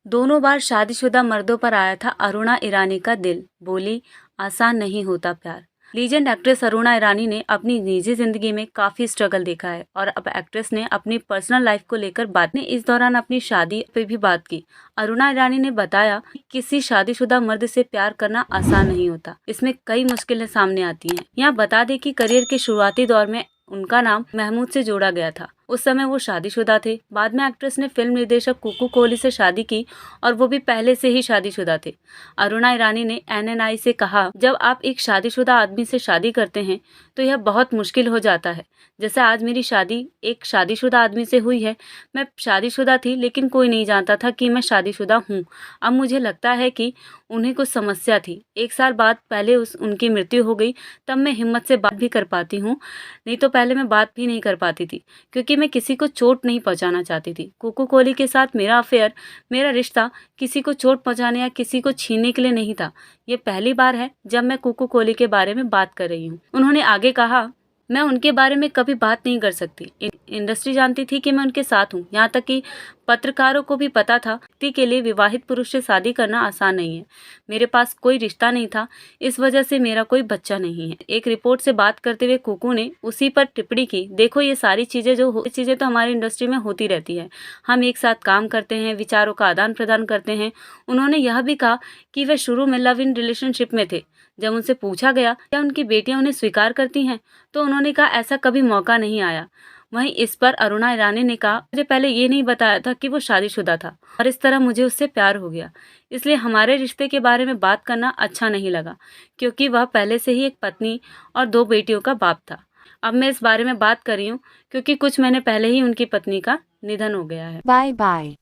दोनों बार शादीशुदा मर्दों पर आया था अरुणा ईरानी का दिल। बोली, आसान नहीं होता प्यार। लीजेंड एक्ट्रेस अरुणा ईरानी ने अपनी निजी जिंदगी में काफी स्ट्रगल देखा है और अब एक्ट्रेस ने अपनी पर्सनल लाइफ को लेकर बात ने इस दौरान अपनी शादी पे भी बात की। अरुणा ईरानी ने बताया कि किसी शादीशुदा मर्द से प्यार करना आसान नहीं होता, इसमें कई मुश्किलें सामने आती हैं। यहाँ बता दें कि करियर के शुरुआती दौर में उनका नाम महमूद से जोड़ा गया था। उस समय वो शादीशुदा थे। बाद में एक्ट्रेस ने फिल्म निर्देशक कुकू कोहली से शादी की और वो भी पहले से ही शादीशुदा थे। अरुणा ईरानी ने एनएनआई से कहा, जब आप एक शादीशुदा आदमी से शादी करते हैं तो यह बहुत मुश्किल हो जाता है। जैसे आज मेरी शादी एक शादीशुदा आदमी से हुई है। मैं शादीशुदा थी लेकिन कोई नहीं जानता था कि मैं शादीशुदा हूँ। अब मुझे लगता है कि उन्हें कुछ समस्या थी। 1 साल बाद पहले उनकी मृत्यु हो गई, तब मैं हिम्मत से बात भी कर पाती हूँ, नहीं तो पहले मैं बात भी नहीं कर पाती थी क्योंकि मैं किसी को चोट नहीं पहुंचाना चाहती थी। कुकू कोहली के साथ मेरा अफेयर, मेरा रिश्ता किसी को चोट पहुंचाने या किसी को छीनने के लिए नहीं था। ये पहली बार है जब मैं कुकू कोहली के बारे में बात कर रही हूँ। उन्होंने आगे कहा, मैं उनके बारे में कभी बात नहीं कर सकती। इंडस्ट्री जानती थी कि मैं उनके साथ हूँ, यहाँ तक कि पत्रकारों को भी पता था व्यक्ति के लिए विवाहित पुरुष से शादी करना आसान नहीं है। मेरे पास कोई रिश्ता नहीं था, इस वजह से मेरा कोई बच्चा नहीं है। एक रिपोर्ट से बात करते हुए कुकू ने उसी पर टिप्पणी की, देखो ये सारी चीजें तो हमारी इंडस्ट्री में होती रहती है। हम एक साथ काम करते हैं, विचारों का आदान प्रदान करते हैं। उन्होंने यह भी कहा कि वे शुरू में लव इन रिलेशनशिप में थे। जब उनसे पूछा गया क्या उनकी बेटियां उन्हें स्वीकार करती हैं, तो उन्होंने कहा ऐसा कभी मौका नहीं आया। वहीं इस पर अरुणा ईरानी ने कहा, मुझे पहले ये नहीं बताया था कि वो शादीशुदा था और इस तरह मुझे उससे प्यार हो गया, इसलिए हमारे रिश्ते के बारे में बात करना अच्छा नहीं लगा क्योंकि वह पहले से ही एक पत्नी और 2 बेटियों का बाप था। अब मैं इस बारे में बात कर रही हूँ क्योंकि कुछ महीने पहले ही उनकी पत्नी का निधन हो गया है। Bye bye.